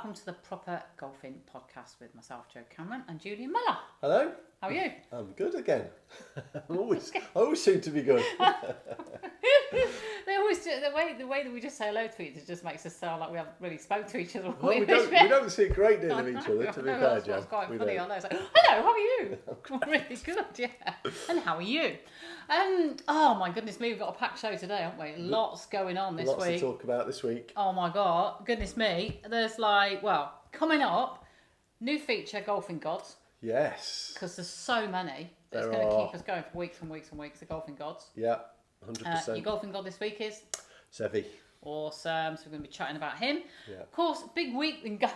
welcome to the Proper Golfing Podcast with myself, Joe Cameron, and Julian Mellor. Hello. How are you? I'm good again. I always seem to be good. They always do, the way that we just say hello to each other just makes us sound like we haven't really spoke to each other. Well, we don't see a great deal of each other, to be fair, Joe. That's quite funny. I know. It's like, hello, how are you? Really good, yeah. And how are you? Oh my goodness me, we've got a packed show today, haven't we? Lots going on this week. Lots to talk about this week. Oh my god, goodness me. There's coming up, new feature, Golfing Gods. Yes. Because there's so many. That's going to keep us going for weeks and weeks and weeks, the Golfing Gods. Yeah, 100%. Your Golfing God this week is? Sevi. Awesome. So we're going to be chatting about him. Yeah. Of course,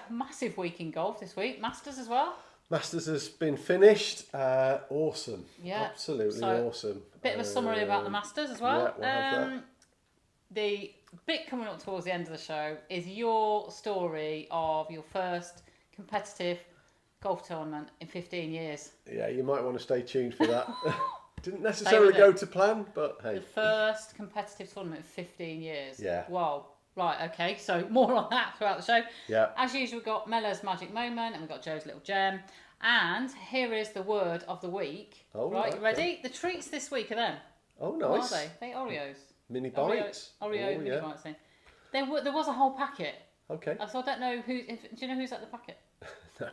massive week in golf this week. Masters as well. Masters has been finished. Awesome. Yeah. Absolutely so, awesome. A bit of a summary about the Masters as well. Yeah, we'll have that. The bit coming up towards the end of the show is your story of your first competitive golf tournament in 15 years. Yeah, you might want to stay tuned for that. Didn't necessarily go to plan, but hey. The first competitive tournament in 15 years. Yeah. Wow. Right, okay, so more on that throughout the show. Yeah. As usual, we've got Mellor's Magic Moment and we've got Joe's Little Gem. And here is the word of the week. Oh, right, okay. You ready? The treats this week are them. Oh, What nice. are they? They Oreos. Mini bites. Oreo mini yeah. bites. There was a whole packet. Okay. So I don't know do you know who's at the packet? No.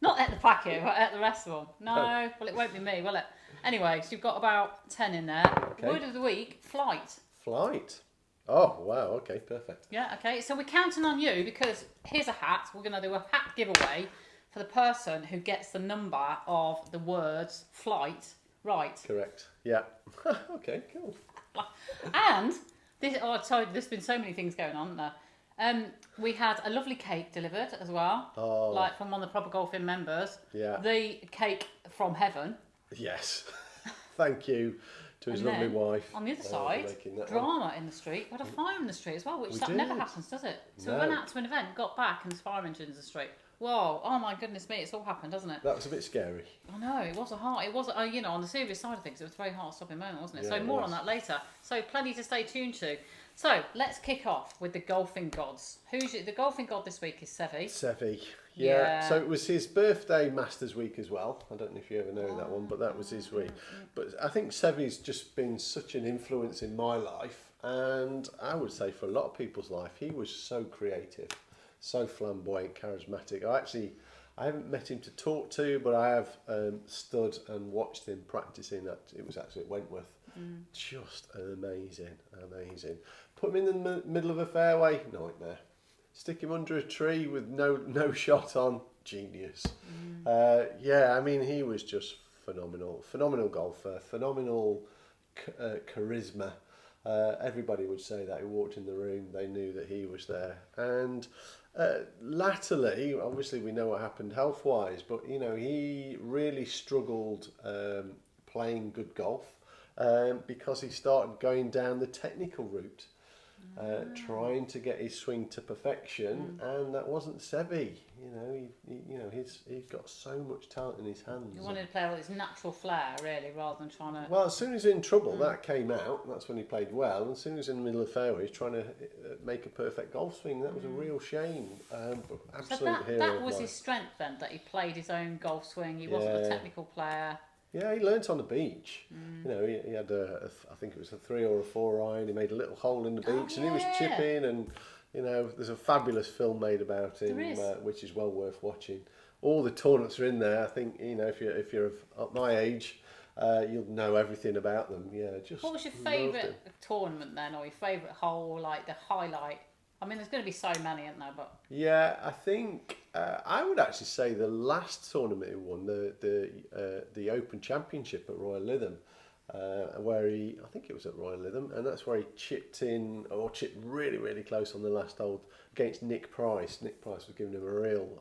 Not at the packet, but at the rest of them. No, well, it won't be me, will it? Anyway, so you've got about 10 in there. Okay. Word of the week, flight. Flight. Oh, wow. Okay, perfect. Yeah, okay. So we're counting on you because here's a hat. We're going to do a hat giveaway for the person who gets the number of the words flight right. Correct. Yeah. Okay, cool. And I told you, there's been so many things going on there. We had a lovely cake delivered as well, like from one of the Proper Golfing members. Yeah. The cake from heaven. Yes. Thank you to his lovely wife. On the other side, drama in the street. We had a fire in the street as well, which never happens, does it? So we went out to an event, got back, and there's fire engines in the street. Whoa! Oh my goodness me! It's all happened, doesn't it? That was a bit scary. I know it was on the serious side of things, it was a very heart-stopping moment, wasn't it? Yeah, so it more was. on that later. So plenty to stay tuned to. So let's kick off with the Golfing Gods. The Golfing God this week is Sevi. Sevi. Yeah. So it was his birthday Masters week as well. I don't know if you ever know that one, but that was his week. But I think Sevi's just been such an influence in my life, and I would say for a lot of people's life. He was so creative, so flamboyant, charismatic. I haven't met him to talk to, but I have stood and watched him practicing. It was actually at Wentworth. Just amazing. Put him in the middle of a fairway, nightmare. Stick him under a tree with no shot on, genius. He was just phenomenal golfer, phenomenal charisma. Everybody would say that. He walked in the room, they knew that he was there. And latterly, obviously we know what happened health-wise, but he really struggled playing good golf because he started going down the technical route. Trying to get his swing to perfection, and that wasn't Sevi. He's got so much talent in his hands. He wanted to play with his natural flair, really, rather than trying to. Well, as soon as he's in trouble, that came out. That's when he played well. And as soon as he's in the middle of the fairway, he's trying to make a perfect golf swing. That was a real shame. But absolute hero. That was his strength then. That he played his own golf swing. He wasn't a technical player. Yeah, he learnt on the beach. He had I think it was a 3 or a 4 iron. He made a little hole in the beach, and he was chipping. And there's a fabulous film made about him, which is well worth watching. All the tournaments are in there. I think if you're of my age, you'll know everything about them. Yeah, just. What was your favourite tournament then, or your favourite hole, like the highlight? I mean, there's going to be so many, isn't there? But yeah, I think I would actually say the last tournament he won, the Open Championship at Royal Lytham, where I think it was at Royal Lytham, and that's where he chipped really, really close on the last hole against Nick Price. Nick Price was giving him a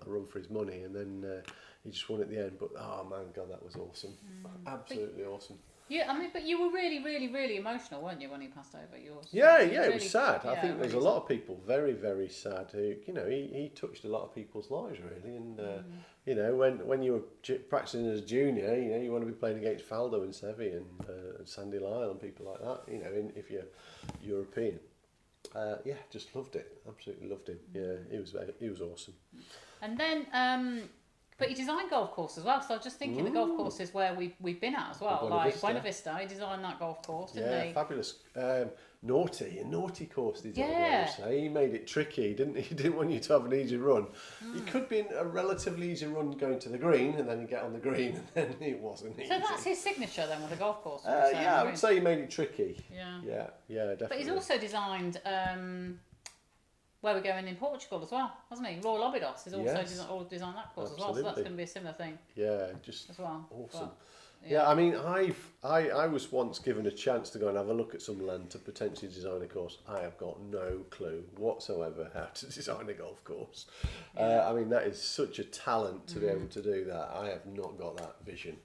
run for his money, and then he just won at the end. But oh man, God, that was awesome, absolutely awesome. Yeah, I mean, but you were really, really, really emotional, weren't you, when he passed over? It was sad. I think there's a lot of people very, very sad who, he touched a lot of people's lives, really. And, when you were practicing as a junior, you want to be playing against Faldo and Sevi and Sandy Lyle and people like that, if you're European. Yeah, just loved it. Absolutely loved him. Yeah, he was awesome. And then, but he designed golf course as well. So I was just thinking the golf courses where we've been at as well, like Buena Vista. He designed that golf course, didn't he? Yeah, fabulous. Naughty course design. Yeah. He made it tricky, didn't he? He didn't want you to have an easy run. It could be a relatively easy run going to the green, and then you get on the green, and then it wasn't easy. So that's his signature then with the golf course. Yeah, I would say he made it tricky. Yeah, definitely. But he's also designed where we're going in Portugal as well, hasn't he? Royal Leamington has also designed that course as well, so that's going to be a similar thing. Yeah, just as well. Awesome. Yeah, I mean, I was once given a chance to go and have a look at some land to potentially design a course. I have got no clue whatsoever how to design a golf course. I mean, that is such a talent to be able to do that. I have not got that vision.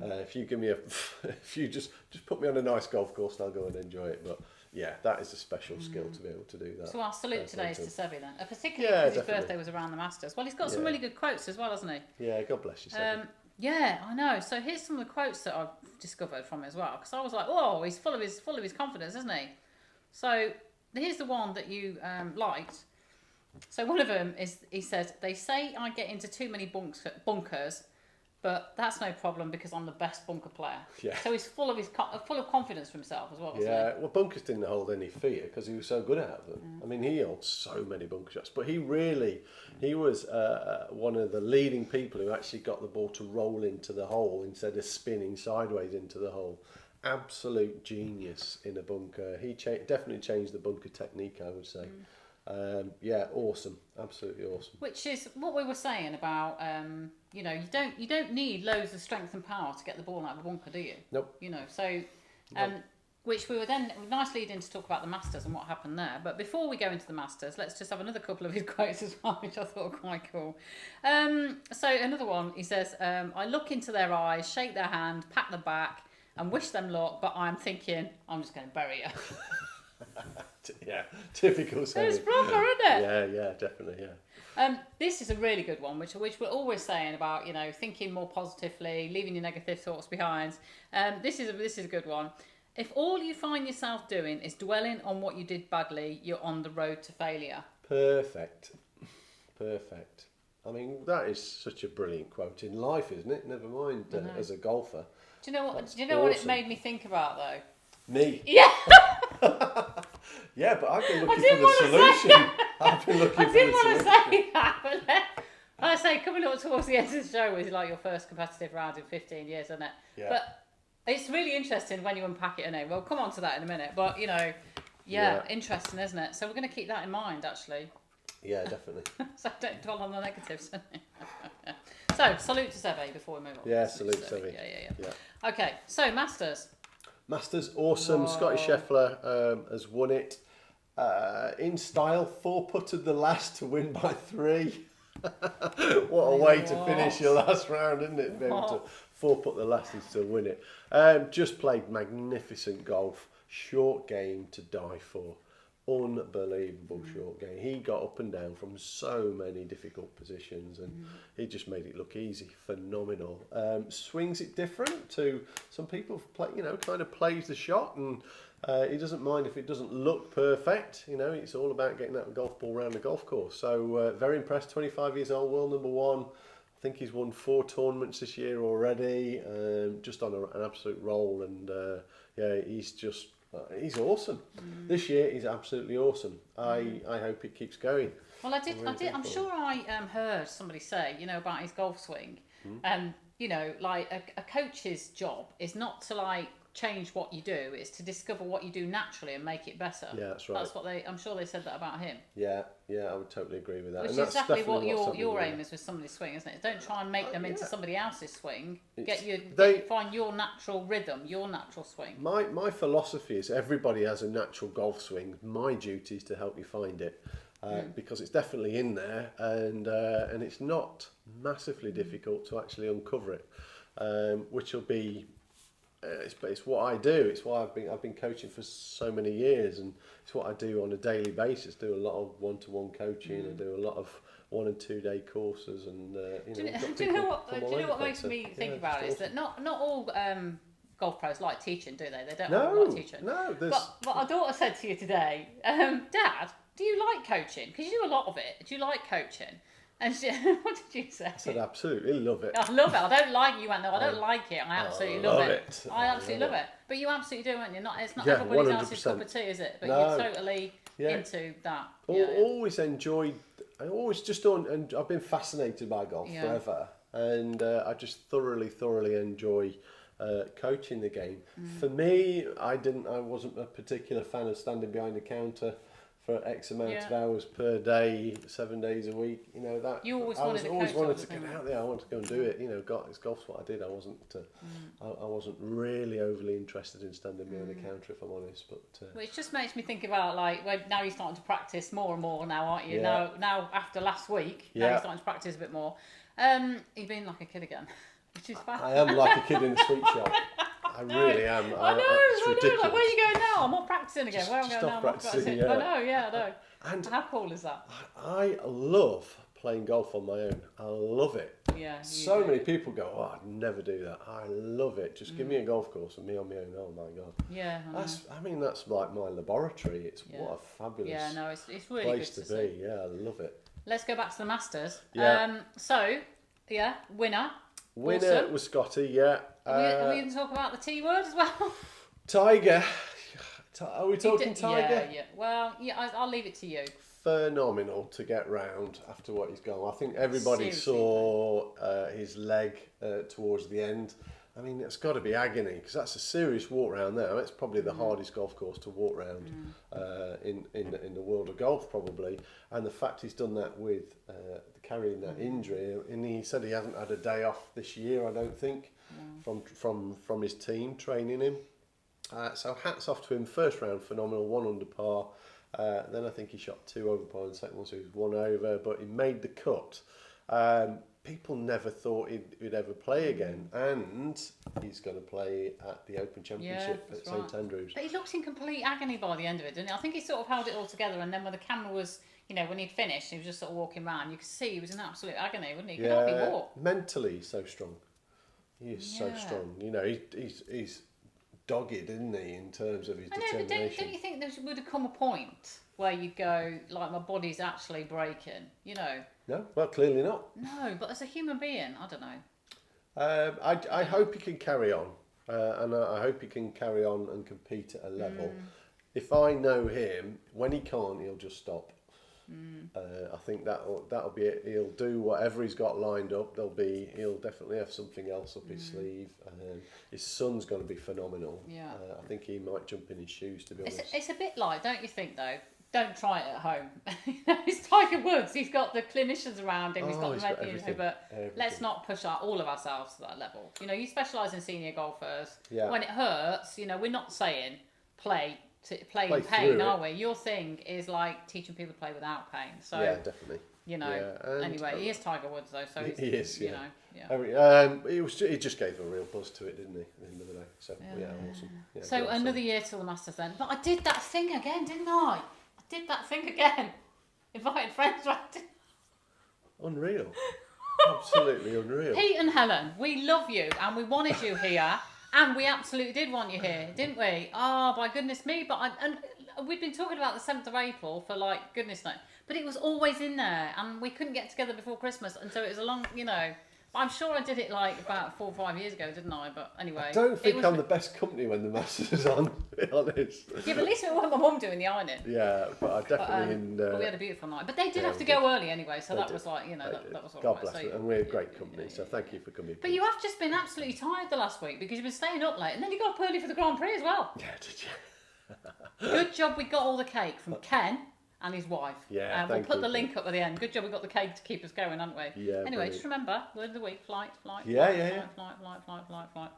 If you give me if you just put me on a nice golf course, and I'll go and enjoy it. But yeah, that is a special skill to be able to do that. So our salute today is to Sevi then, particularly because his birthday was around the Masters. Well, he's got some really good quotes as well, hasn't he? Yeah, God bless you, Sevi. Yeah, I know. So here's some of the quotes that I've discovered from him as well, because I was like, "Oh, he's full of his confidence, isn't he?" So here's the one that you liked. So one of them is, he says, "They say I get into too many bunkers, but that's no problem because I'm the best bunker player." Yeah. So he's full of confidence for himself as well. Yeah. Well, bunkers didn't hold any fear because he was so good at them. I mean, he held so many bunker shots, but he was one of the leading people who actually got the ball to roll into the hole instead of spinning sideways into the hole. Absolute genius in a bunker. He definitely changed the bunker technique, I would say. Yeah, awesome, absolutely awesome. Which is what we were saying about, you don't need loads of strength and power to get the ball out of a bunker, do you? Nope. So, which we were then nice lead in to talk about the Masters and what happened there. But before we go into the Masters, let's just have another couple of his quotes as well, which I thought were quite cool. So another one, he says, "I look into their eyes, shake their hand, pat the back, and wish them luck, but I'm thinking I'm just going to bury you." Yeah, typical. It's proper, isn't it? Yeah, definitely, yeah. This is a really good one, which we're always saying about, thinking more positively, leaving your negative thoughts behind. This is a good one. "If all you find yourself doing is dwelling on what you did badly, you're on the road to failure." Perfect. I mean, that is such a brilliant quote in life, isn't it? Never mind as a golfer. Do you know what it made me think about though? Me. Yeah. Yeah, but I've been looking for the solution. I didn't want to say that, but I say coming up towards the end of the show is like your first competitive round in 15 years, isn't it? Yeah. But it's really interesting when you unpack it, innit? We'll come on to that in a minute, but interesting, isn't it? So we're going to keep that in mind, actually. Yeah, definitely. So don't dwell on the negatives. So, salute to Sevi before we move on. Yeah, salute to Sevi. Yeah. Okay, so Masters, awesome. Whoa. Scotty Scheffler has won it in style. 4-putted the last to win by 3. What a way to finish your last round, isn't it? Be able to 4-putt the last and still win it. Just played magnificent golf. Short game to die for. Unbelievable short game. He got up and down from so many difficult positions, and he just made it look easy. Phenomenal. Swings it different to some people. Kind of plays the shot, and he doesn't mind if it doesn't look perfect. It's all about getting that golf ball around the golf course. So very impressed. 25 years old, world number 1. I think he's won 4 tournaments this year already. Just on an absolute roll, and he's awesome. This year he's absolutely awesome. I hope it keeps going. Well, I did. I'm sure I heard somebody say, about his golf swing. Like a coach's job is not to change what you do. It's to discover what you do naturally and make it better. Yeah, that's right. That's what I'm sure they said that about him. Yeah, I would totally agree with that. Which is exactly what your aim is with somebody's swing, isn't it? Don't try and make them into somebody else's swing. Find your natural rhythm, your natural swing. My philosophy is everybody has a natural golf swing. My duty is to help you find it. Because it's definitely in there, and it's not massively difficult to actually uncover it, which will be. It's what I do. It's why I've been coaching for so many years, and it's what I do on a daily basis. Do a lot of one-to-one coaching. I do a lot of 1 and 2 day courses, and do you know what makes me think about it is that not all golf pros like teaching, do they? They don't No, like teaching. no. But our daughter said to you today, Dad, do you like coaching? Because you do a lot of it. Do you like coaching? And she, what did you say? I said, absolutely love it. I love it. I don't like it. You went, no, I don't like it. I absolutely love it. I absolutely love it. But you absolutely do, aren't you? It's not everybody else's cup of tea, is it? But you're totally into that. Always enjoyed. I always just don't. And I've been fascinated by golf forever, and I just thoroughly enjoy coaching the game. For me, I wasn't a particular fan of standing behind a counter for X amount of hours per day, 7 days a week. You know that. You always wanted to get out there. I wanted to go and do it. You know, golf's what I did. I wasn't. I wasn't really overly interested in standing behind a counter, if I'm honest. But it just makes me think about now you're starting to practice more and more now, aren't you? Yeah. Now after last week, now you're starting to practice a bit more. You've been like a kid again, which is fine. I am like a kid in a sweet shop. I really am. I know. It's ridiculous. Like, where are you going now? I'm not practicing again. Where am I going now? Practicing, I know. And how cool is that? I love playing golf on my own. I love it. Yeah. So many people go, oh, I'd never do that. I love it. Just give me a golf course and me on my own. Oh my God. Yeah. That's like my laboratory. It's what a fabulous it's really place good to be. Yeah, I love it. Let's go back to the Masters. Yeah. Winner. Winner awesome. was Scotty. Yeah. Are we going to talk about the T word as well? Tiger. Are we talking Tiger? Yeah. Well, I'll leave it to you. Phenomenal to get round after what he's gone. I think everybody saw his leg towards the end. I mean, it's got to be agony because that's a serious walk round there. It's probably the hardest golf course to walk round in the world of golf, probably. And the fact he's done that with carrying that injury, and he said he hasn't had a day off this year, I don't think, from his team training him. So hats off to him. First round, phenomenal, 1 under par. Then I think he shot 2 over par in the second one, so he was 1 over, but he made the cut. People never thought he'd ever play again, and he's going to play at the Open Championship at St Andrews. But he looked in complete agony by the end of it, didn't he? I think he sort of held it all together, and then when the camera was, when he'd finished, he was just sort of walking around. You could see he was in absolute agony, wouldn't he? He could hardly walk. Mentally, he's so strong. He is so strong. He's dogged, isn't he, in terms of his determination? But don't you think there would have come a point where you go, like, my body's actually breaking, No, well, clearly not. No, but as a human being, I don't know. I hope he can carry on, and I hope he can carry on and compete at a level. If I know him, when he can't, he'll just stop. I think that'll be it. He'll do whatever he's got lined up. He'll definitely have something else up his sleeve. His son's going to be phenomenal. Yeah. I think he might jump in his shoes, to be honest. It's a bit like, don't you think though? Don't try it at home. It's Tiger Woods. He's got the clinicians around him. He's got the everything. But let's not push all of ourselves to that level. You specialise in senior golfers. Yeah. When it hurts, we're not saying play in pain, are we? Your thing is like teaching people to play without pain. So yeah, definitely. Anyway, he is Tiger Woods though, so he is. Yeah. He just gave a real buzz to it, didn't he? At the end of the day. So awesome. Yeah, so another year till the Masters then. But I did that thing again, didn't I? Invited friends round. Unreal. Absolutely unreal. Pete and Helen, we love you and we wanted you here. And we absolutely did want you here, didn't we? Oh, by goodness me. And we'd been talking about the 7th of April for like, goodness knows. But it was always in there. And we couldn't get together before Christmas. And so it was a long, I'm sure I did it like about 4 or 5 years ago, didn't I? But anyway. I don't think I'm the best company when the Masters is on, to be honest. Yeah, but at least it wasn't my mum doing the ironing. Yeah, but I definitely... But we had a beautiful night. But they did have to go early anyway, so that was like, that was all God right. bless you. And we're a great company, so thank you for coming. But you have just been absolutely tired the last week because you've been staying up late and then you got up early for the Grand Prix as well. Yeah, did you? Good job we got all the cake from Ken and his wife. Yeah, we'll put the link up at the end. Good job we got the cake to keep us going, haven't we? Yeah. Anyway, brilliant. just remember, word of the week, flight. Yeah. Flight.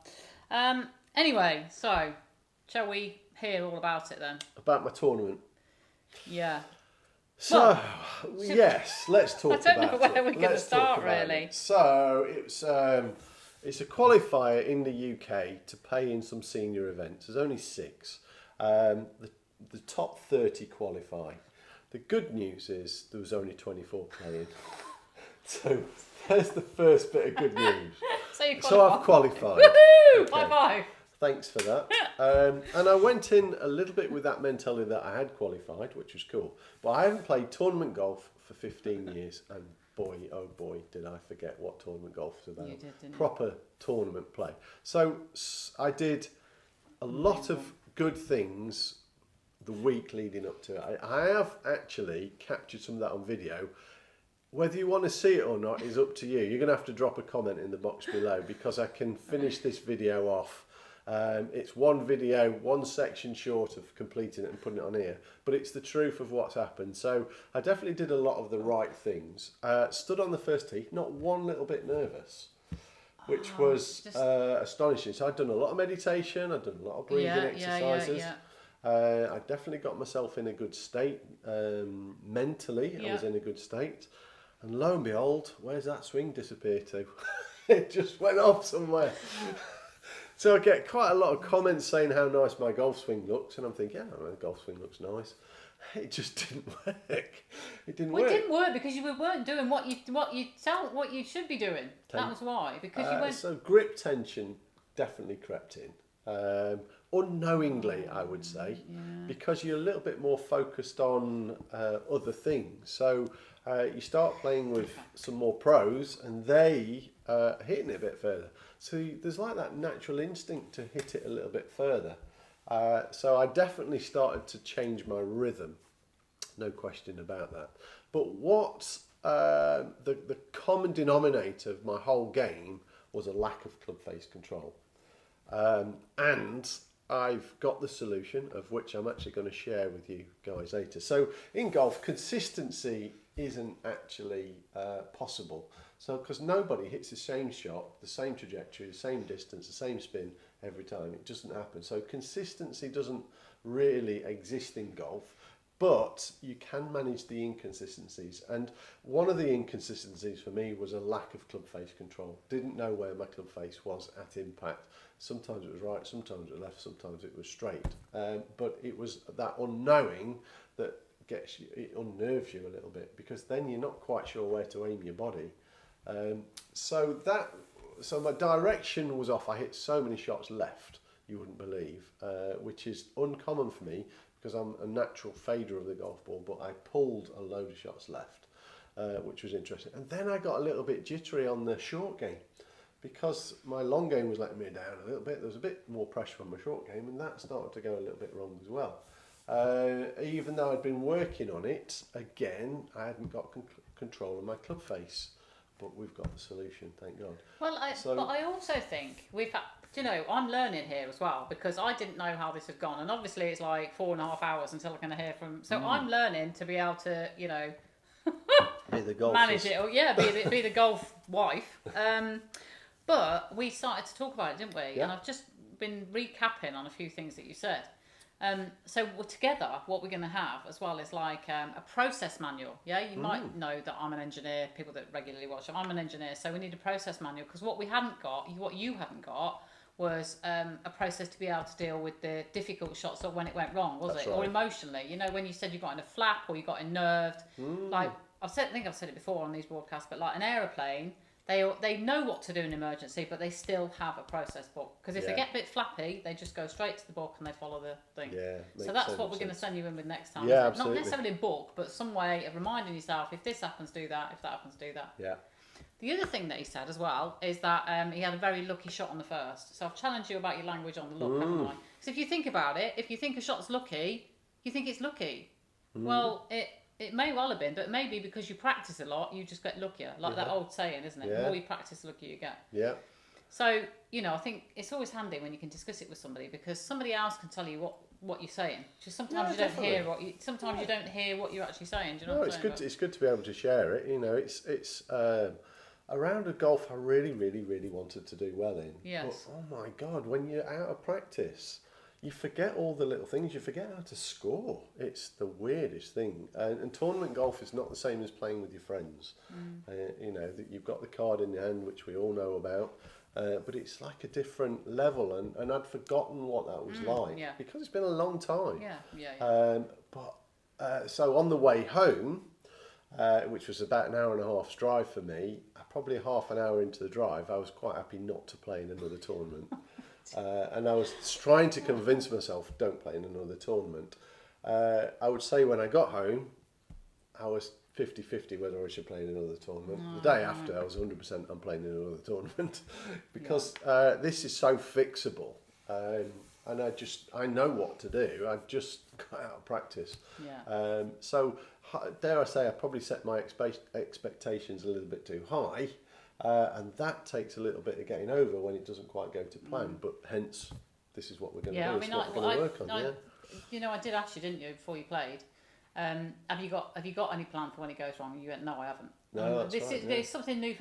Anyway, so shall we hear all about it then? About my tournament. Yeah. So, yes, let's talk about it. I don't know where we're going to start, really. So, it's a qualifier in the UK to play in some senior events. There's only 6. The top 30 qualify. The good news is there was only 24 playing. So there's the first bit of good news. So I've qualified. Woohoo! Okay. High five. thanks for that. And I went in a little bit with that mentality that I had qualified, which was cool. But I hadn't played tournament golf for 15 years, and boy, oh boy, did I forget what tournament golf is about. You did, didn't you? Proper tournament play. So I did a lot of good things the week leading up to it. I have actually captured some of that on video. Whether you want to see it or not is up to you. You're going to have to drop a comment in the box below, because I can finish this video off. It's one video, one section short of completing it and putting it on here, but it's the truth of what's happened. So I definitely did a lot of the right things. Stood on the first tee, not one little bit nervous, which was astonishing. So I'd done a lot of meditation, I'd done a lot of breathing exercises. I definitely got myself in a good state. Mentally, I was in a good state. And lo and behold, where's that swing disappear to? It just went off somewhere. So I get quite a lot of comments saying how nice my golf swing looks, and I'm thinking, yeah, my golf swing looks nice. It just didn't work. It didn't work. It didn't work because you weren't doing what you should be doing. That was why. Because you weren't. So grip tension definitely crept in. Unknowingly, I would say, because you're a little bit more focused on other things. So you start playing with some more pros, and they are hitting it a bit further. So there's like that natural instinct to hit it a little bit further. So I definitely started to change my rhythm, no question about that. But what the common denominator of my whole game was a lack of club face control. And I've got the solution, of which I'm actually going to share with you guys later. So in golf, consistency isn't actually possible. So because nobody hits the same shot, the same trajectory, the same distance, the same spin every time. It doesn't happen. So consistency doesn't really exist in golf, but you can manage the inconsistencies. And one of the inconsistencies for me was a lack of club face control. Didn't know where my club face was at impact. Sometimes it was right, sometimes it was left, sometimes it was straight. But it was that unknowing that it unnerves you a little bit, because then you're not quite sure where to aim your body. So my direction was off. I hit so many shots left, you wouldn't believe, which is uncommon for me because I'm a natural fader of the golf ball, but I pulled a load of shots left, which was interesting. And then I got a little bit jittery on the short game because my long game was letting me down a little bit. There was a bit more pressure on my short game, and that started to go a little bit wrong as well. Even though I'd been working on it, again, I hadn't got control of my club face. But we've got the solution, thank God. Well, but I also think we've had, I'm learning here as well, because I didn't know how this had gone. And obviously it's like 4.5 hours until I can hear from... So I'm learning to be able to, be the golf manage it. Or, be the golf wife. But we started to talk about it, didn't we? Yeah. And I've just been recapping on a few things that you said. So together, what we're going to have as well is like a process manual. Yeah, you might know that I'm an engineer. People that regularly watch, I'm an engineer, so we need a process manual, because what you hadn't got was a process to be able to deal with the difficult shots or when it went wrong, was it? Right. Or emotionally, when you said you got in a flap or you got unnerved. Like I think I've said it before on these broadcasts, but like an aeroplane. They know what to do in emergency, but they still have a process book. Because if they get a bit flappy, they just go straight to the book and they follow the thing. Yeah, so that's what we're going to send you in with next time. Yeah, absolutely. Not necessarily a book, but some way of reminding yourself, if this happens, do that. If that happens, do that. Yeah. The other thing that he said as well is that he had a very lucky shot on the first. So I've challenged you about your language on the look, haven't I? Because if you think about it, if you think a shot's lucky, you think it's lucky. Well, it may well have been, but maybe because you practice a lot, you just get luckier. Like that old saying, isn't it? The more you practice, the luckier you get. Yeah. So, I think it's always handy when you can discuss it with somebody, because somebody else can tell you what you're saying. Just sometimes you don't hear you don't hear what you're actually saying. Do you know what I'm saying? It's good to be able to share it. It's a round of golf I really, really, really wanted to do well in. Yes. But, oh my God, when you're out of practice, you forget all the little things. You forget how to score. It's the weirdest thing. And tournament golf is not the same as playing with your friends. That you've got the card in your hand, which we all know about. But it's like a different level. And I'd forgotten what that was like because it's been a long time. Yeah. So on the way home, which was about an hour and a half's drive for me, probably half an hour into the drive, I was quite happy not to play in another tournament. And I was trying to convince myself, don't play in another tournament. I would say when I got home, I was 50-50 whether I should play in another tournament. The day after, I was 100% I'm playing in another tournament because this is so fixable. And I know what to do. I just got out of practice. Yeah. So dare I say, I probably set my expectations a little bit too high, and that takes a little bit of getting over when it doesn't quite go to plan. But hence, this is what we're going to do. It's what we're going to work on. You know, I did ask you, didn't you, before you played? Have you got any plan for when it goes wrong? You went, no, I haven't. No, that's There's something new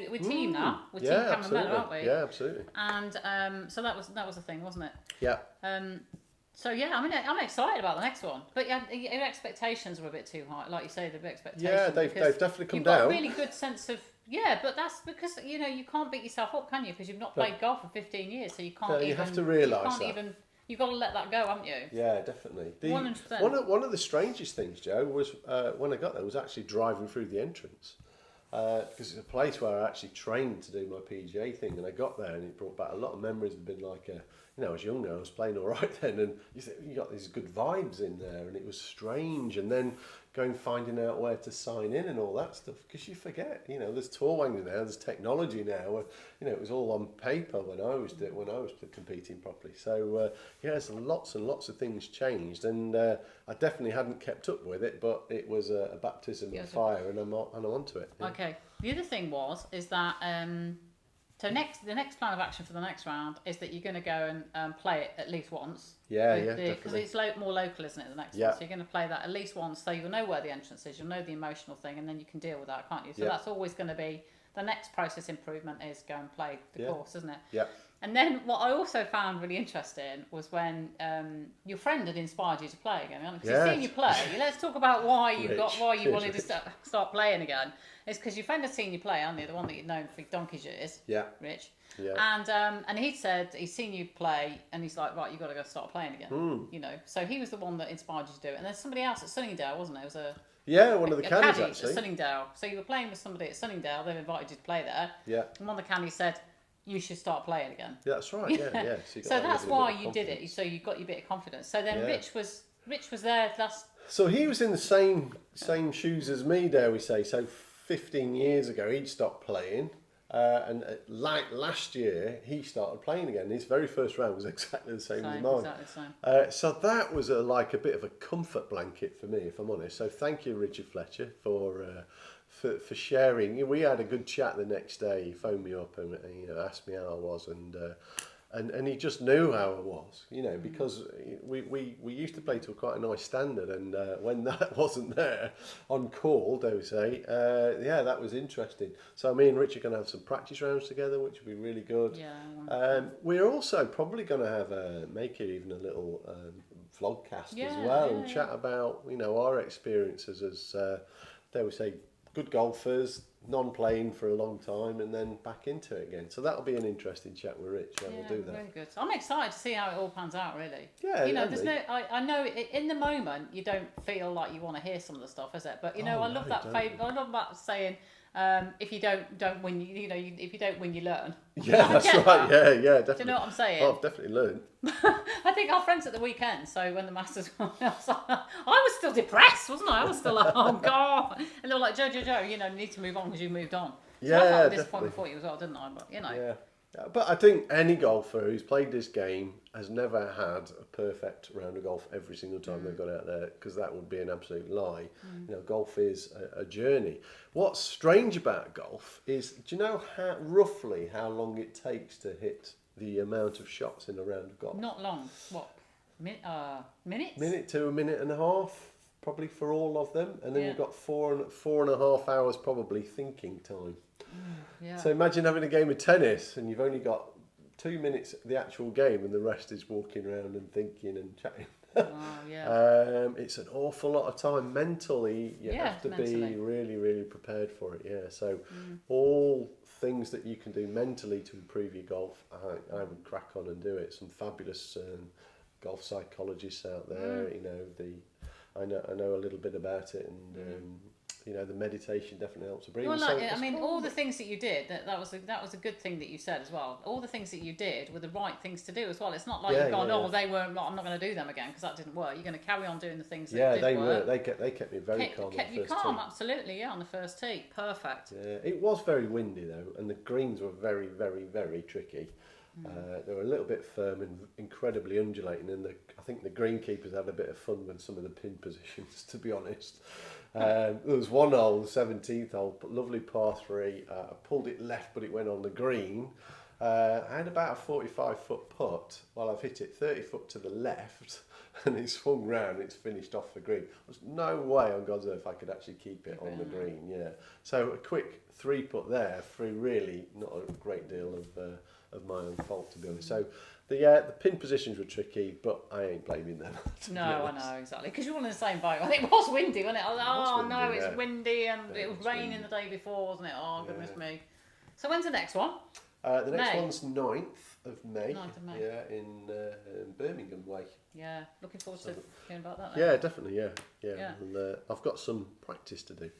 we're team now. We're team Cameron Mellor, aren't we? Yeah, absolutely. And so that was the thing, wasn't it? Yeah. So yeah, I mean, I'm excited about the next one. But yeah, your expectations were a bit too high, like you say, the expectations. Yeah, they've definitely come you've down. Got a really good sense of but that's because you know you can't beat yourself up, can you? Because you've not played golf for 15 years, so you can't. No, you have to realise that. You've got to let that go, haven't you? Yeah, definitely. 100%. One of the strangest things, Joe, was when I got there was actually driving through the entrance. Because it's a place where I actually trained to do my PGA thing, and I got there and it brought back a lot of memories. Of being like, I was younger, I was playing all right then, and you got these good vibes in there, and it was strange. And then finding out where to sign in and all that stuff, because you forget, there's Torwanger now, there's technology now. It was all on paper when I was competing properly. So there's lots and lots of things changed, and I definitely hadn't kept up with it, but it was a baptism of fire, and I'm onto it. Yeah. Okay. The other thing is that so the next plan of action for the next round is that you're going to go and play it at least once. Yeah, because it's more local, isn't it? The next one, so you're going to play that at least once, so you'll know where the entrance is, you'll know the emotional thing, and then you can deal with that, can't you? So that's always going to be the next process improvement is go and play the course, isn't it? Yeah. And then what I also found really interesting was when your friend had inspired you to play again. Because he's seen you play. Let's talk about why you wanted to start playing again. It's because your friend had seen you play, hasn't he? The one that you've known for donkey's years. Yeah. Rich. Yeah. And he'd said he's seen you play, and he's like, right, you've got to go start playing again. So he was the one that inspired you to do it. And there's somebody else at Sunningdale, wasn't there? It was one of the caddies actually. At Sunningdale. So you were playing with somebody at Sunningdale. They've invited you to play there. Yeah. And one of the caddies said, you should start playing again. Yeah, that's right. Yeah. So that's why you did it. So you got your bit of confidence. So then Rich was there last. So he was in the same shoes as me, dare we say? So 15 years ago, he'd stopped playing, and like last year, he started playing again. His very first round was exactly the same as mine. Exactly the same. So that was a bit of a comfort blanket for me, if I'm honest. So thank you, Richard Fletcher, for sharing. We had a good chat the next day. He phoned me up and asked me how I was, and he just knew how I was, because we used to play to quite a nice standard, and when that wasn't there on call, dare we say, that was interesting. So me and Rich are going to have some practice rounds together, which will be really good. Yeah. We're also probably going to have make it even a little vlogcast as well, and chat about our experiences as dare we say good golfers, non-playing for a long time, and then back into it again. So that'll be an interesting chat with Rich. We'll do that. Very good. I'm excited to see how it all pans out. Really. Yeah. There's no. I know in the moment you don't feel like you want to hear some of the stuff, is it? But I love that. I love that saying. If you don't win, if you don't win, you learn. Yeah, that's right. Yeah, definitely. Do you know what I'm saying? Oh, I've definitely learned. I think our friends at the weekend. So when the Masters won, I was still depressed, wasn't I? I was still like, oh god. And they were like, Joe, you need to move on because you moved on. So I felt disappointed for you as well, didn't I? But Yeah. But I think any golfer who's played this game has never had a perfect round of golf every single time they've got out there, because that would be an absolute lie. Golf is a journey. What's strange about golf is, do you know roughly how long it takes to hit the amount of shots in a round of golf? Not long. What? Minutes? Minute to a minute and a half, probably for all of them, and then you've got four and a half hours probably thinking time. So imagine having a game of tennis and you've only got 2 minutes the actual game, and the rest is walking around and thinking and chatting. It's an awful lot of time mentally. You have to be really, really prepared for it. So all things that you can do mentally to improve your golf, I would crack on and do it. Some fabulous golf psychologists out there. I know a little bit about it, and you know, the meditation definitely helps to breathe. Well, So I mean, all the things that you did, that was a good thing that you said as well. All the things that you did were the right things to do as well. It's not like you've gone, oh, they weren't. I'm not going to do them again because that didn't work. You're going to carry on doing the things that did work. They kept me very calm. Kept you calm, absolutely. Yeah, on the first tee, perfect. Yeah, it was very windy though, and the greens were very, very, very tricky. They were a little bit firm and incredibly undulating, and I think the greenkeepers had a bit of fun with some of the pin positions, to be honest. There was one hole, the 17th hole, lovely par 3. I pulled it left, but it went on the green. I had about a 45-foot putt. Well, I've hit it 30 foot to the left, and it swung round. It's finished off the green. There's no way on God's earth I could actually keep it on the green. Yeah. So a quick 3-putt there through really not a great deal of my own fault, to be honest. So the pin positions were tricky, but I ain't blaming them. No, I know, exactly. Because you were on the same boat. I think it was windy, wasn't it? I was like, it's windy, and it was raining the day before, wasn't it? Oh, goodness me. So when's the next one? The next one's 9th of May. 9th of May. Yeah, in Birmingham Way. Yeah, looking forward to hearing about that then. Yeah, definitely, yeah. And I've got some practice to do.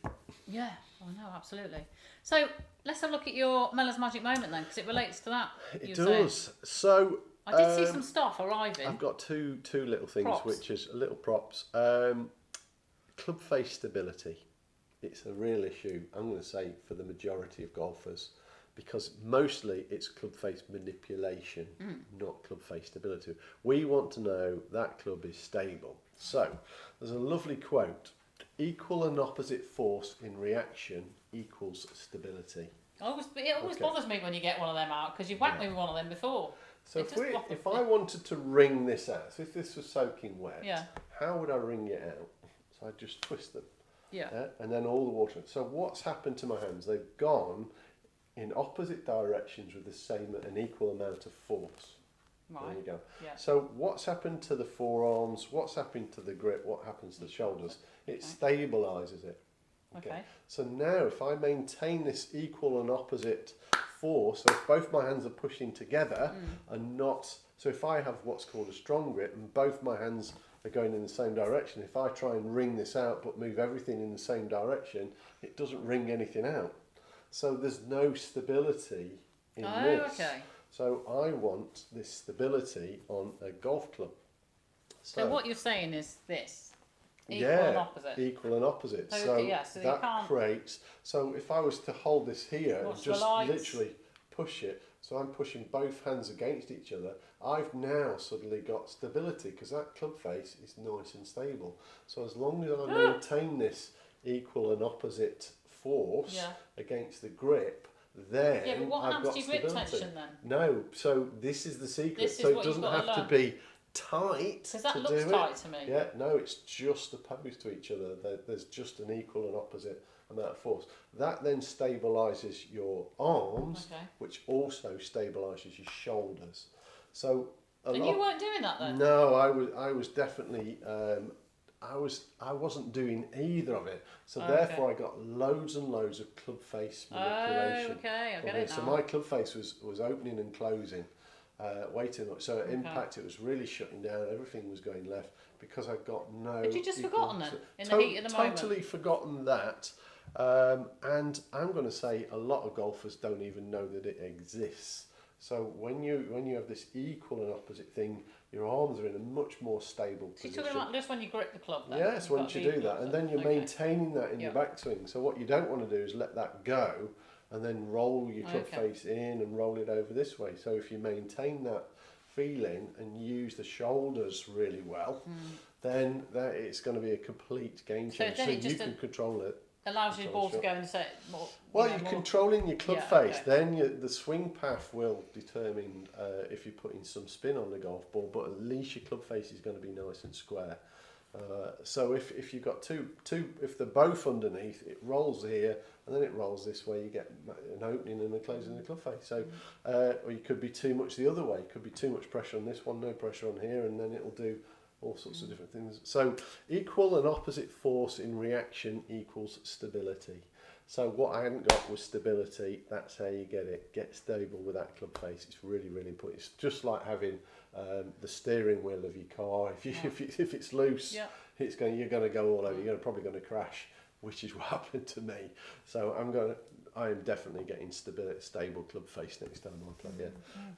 Yeah, I know, absolutely. So let's have a look at your Mellor's Magic Moment then, because it relates to that. It does. So I did see some stuff arriving. I've got two little things, props. which is little props. Club face stability. It's a real issue, I'm going to say, for the majority of golfers, because mostly it's club face manipulation, not club face stability. We want to know that club is stable. So there's a lovely quote: equal and opposite force in reaction equals stability. It always bothers me when you get one of them out, because you've whacked me with one of them before. So if I wanted to wring this out, so if this was soaking wet, how would I wring it out? So I'd just twist them. And then all the water. So what's happened to my hands? They've gone in opposite directions with the same and equal amount of force. Right. There you go. Yeah. So what's happened to the forearms? What's happened to the grip? What happens to the shoulders? It stabilises it. Okay. So now if I maintain this equal and opposite force, so if both my hands are pushing together and not, so if I have what's called a strong grip and both my hands are going in the same direction, if I try and wring this out but move everything in the same direction, it doesn't wring anything out. So there's no stability in this. Okay. So I want this stability on a golf club. So what you're saying is this: equal and opposite. Equal and opposite. So that creates. So if I was to hold this here and just literally push it, so I'm pushing both hands against each other, I've now suddenly got stability because that club face is nice and stable. So as long as I maintain this equal and opposite force against the grip, then but what happens to your grip tension then? No, so this is the secret. So it doesn't have to be tight. Because that looks tight to me. Yeah, no, it's just opposed to each other. There's just an equal and opposite amount of force. That then stabilises your arms, which also stabilises your shoulders. So you weren't doing that then? No, I was definitely. I wasn't doing either of it, so therefore I got loads and loads of club face manipulation. I get it now. So my club face was opening and closing way too much. So impact, it was really shutting down. Everything was going left because I got no. Had you just forgotten then in the heat of the moment? Totally forgotten that, and I'm going to say a lot of golfers don't even know that it exists. So when you have this equal and opposite thing, your arms are in a much more stable position. So you're talking about just when you grip the club then? Yes, once you do that, and then you're maintaining that in your backswing. So what you don't want to do is let that go and then roll your club face in and roll it over this way. So if you maintain that feeling and use the shoulders really well, then it's going to be a complete game changer. So you can control it. Allows your ball to go and set more. Well, you're controlling your club face. Then the swing path will determine if you're putting some spin on the golf ball, but at least your club face is going to be nice and square. So if you've got two, if they're both underneath, it rolls here and then it rolls this way. You get an opening and a closing in the club face. So, or you could be too much the other way. Could be too much pressure on this one, no pressure on here, and then it'll do all sorts of different things. So equal and opposite force in reaction equals stability. So what I hadn't got was stability. That's how you get it. Get stable with that club face. It's really, really important. It's just like having the steering wheel of your car. If it's loose, you're going to go all over. You're probably going to crash. which is what happened to me. So I am definitely getting stable club face next time I play. Yeah.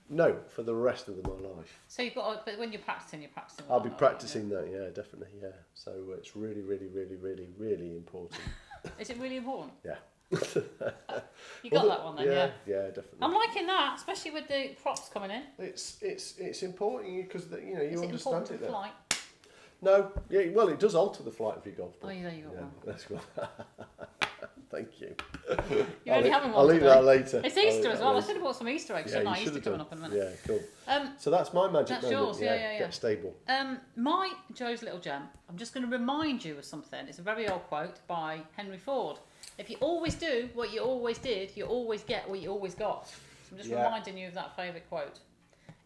No, for the rest of my life. So but when you're practicing. I'll be practicing that. Yeah, definitely. Yeah. So it's really, really, really, really, really important. Is it really important? Yeah. You got that one then, yeah. Yeah, definitely. I'm liking that, especially with the props coming in. It's important because you Is it understand important to the flight? No, yeah. Well, it does alter the flight of your golf ball. Oh, yeah, you got one. That's good. Thank you. You're only having one. I'll leave that later. It's Easter as well. I should have bought some Easter eggs, shouldn't I? Easter coming up in a minute. Yeah, cool. So that's my magic that's moment. Yours. Yeah. Get stable. My Joe's little gem. I'm just going to remind you of something. It's a very old quote by Henry Ford. If you always do what you always did, you always get what you always got. So I'm just reminding you of that favourite quote.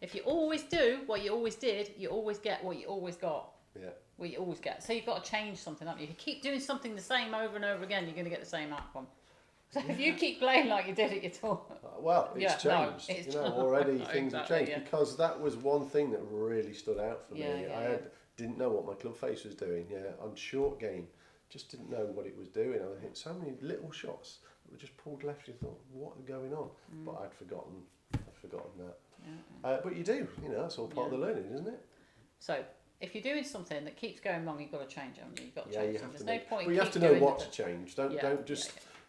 If you always do what you always did, you always get what you always got. Yeah. What you always get. So you've got to change something, haven't you? If you keep doing something the same over and over again, you're going to get the same outcome. So if you keep playing like you did at your tour... well, it's changed. It's already things have changed because that was one thing that really stood out for me. I didn't know what my club face was doing. Yeah, on short game, just didn't know what it was doing. I hit so many little shots that were just pulled left. You thought, what is going on? But I'd forgotten that. Yeah. But you do. That's all part of the learning, isn't it? So if you're doing something that keeps going wrong, you've got to change it. You've got to change it. There's no point. Well, you have to know what to change.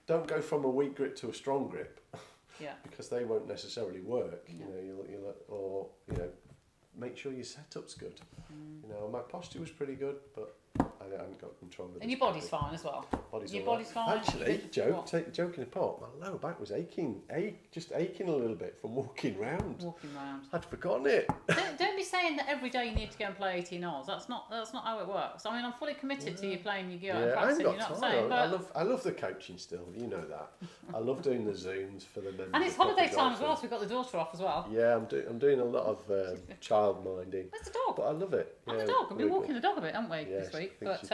Don't go from a weak grip to a strong grip. Yeah. Because they won't necessarily work. You'll make sure your setup's good. My posture was pretty good, but I haven't got control of it. And your body's fine as well. Your body's fine. Actually, joking apart, my lower back was aching a little bit from walking round. I'd forgotten it. Don't be saying that every day you need to go and play 18 holes. That's not how it works. I mean, I'm fully committed to you playing your gear and practicing. You're not saying, but I love the coaching still. You know that. I love doing the Zooms for the members. And it's holiday time as well, so we've got the daughter off as well. Yeah, I'm doing a lot of child minding. Where's the dog? But I love it. And the dog. We've been walking the dog a bit, haven't we, this week? But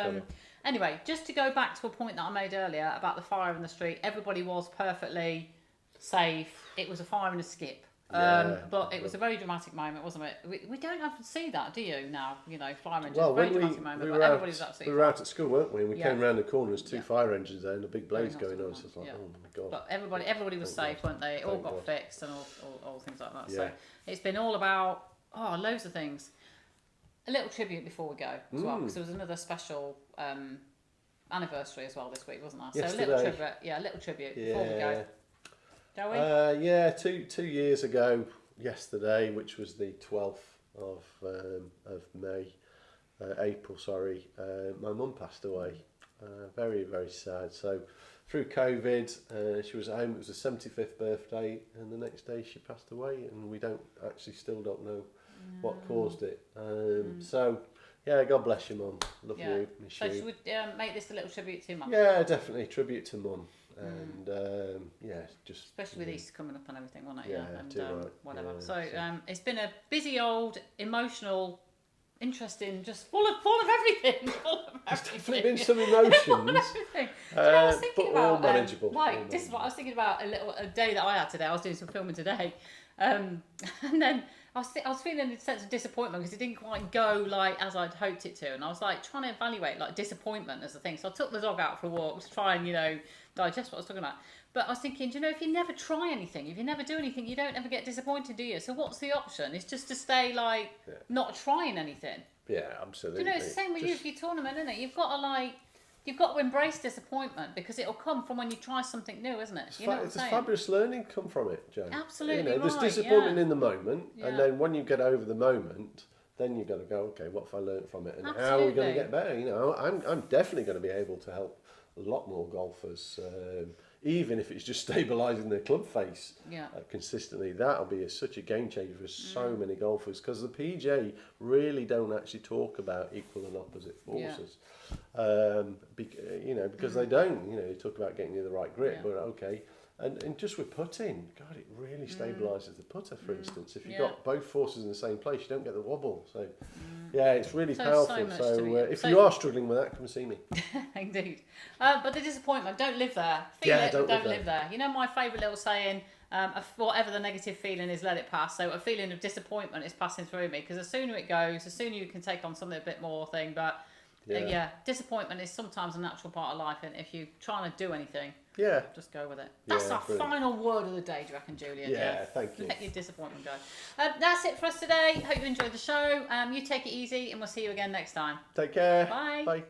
anyway, just to go back to a point that I made earlier about the fire in the street, everybody was perfectly safe. It was a fire and a skip. But it was a very dramatic moment, wasn't it? We don't often see that, do you, now? Fire engines, very dramatic moment, but everybody was absolutely we were out at school, weren't we? And we came round the corner, there's two fire engines there and a big blaze going on. So it's like, oh my God. But everybody was safe, weren't they? It all got fixed and all things like that. So it's been all about, loads of things. A little tribute before we go as well, because there was another special anniversary as well this week, wasn't there? Yesterday. So a little tribute before we go. Shall we? 2 years ago yesterday, which was the 12th of May, April, sorry, my mum passed away. Very, very sad. So through COVID, she was at home. It was her 75th birthday, and the next day she passed away, and we still don't know what caused it. So, God bless you, Mum. Love you, miss you. So should we make this a little tribute to Mum? Yeah, definitely tribute to Mum. And just especially with Easter coming up and everything, wasn't it? Whatever. Yeah, so it's been a busy, old, emotional, interesting, just full of everything. There's definitely been some emotions, I was thinking but about, all manageable. This is what I was thinking about a day that I had today. I was doing some filming today, and then I was feeling a sense of disappointment because it didn't quite go as I'd hoped it to, and I was trying to evaluate disappointment as a thing. So I took the dog out for a walk to try and digest what I was talking about. But I was thinking, if you never try anything, if you never do anything, you don't ever get disappointed, do you? So what's the option? It's just to stay not trying anything. Yeah, absolutely. It's the same with you for your tournament, isn't it? You've got to embrace disappointment because it'll come from when you try something new, isn't it? It's a fabulous learning come from it, Joe. Absolutely, there's disappointment in the moment, and then when you get over the moment, then you've got to go, okay, what have I learned from it, and how are we going to get better? I'm definitely going to be able to help a lot more golfers, even if it's just stabilising their club face consistently. That'll be such a game changer for so many golfers, because the PJ really don't actually talk about equal and opposite forces. Because they don't. They talk about getting you the right grip, but okay. And just with putting, God, it really stabilises the putter, for instance. If you've got both forces in the same place, you don't get the wobble. So, it's really powerful. So if you are struggling with that, come and see me. Indeed. But the disappointment, don't live there. Feel it, don't live there. My favourite little saying, whatever the negative feeling is, let it pass. So a feeling of disappointment is passing through me, because the sooner it goes, the sooner you can take on something a bit more thing. But Yeah. Disappointment is sometimes a natural part of life, and if you're trying to do anything, just go with it. That's our final word of the day, do you reckon, Julian? Yeah, thank you. Let your disappointment go. That's it for us today. Hope you enjoyed the show. You take it easy, and we'll see you again next time. Take care. Bye. Bye.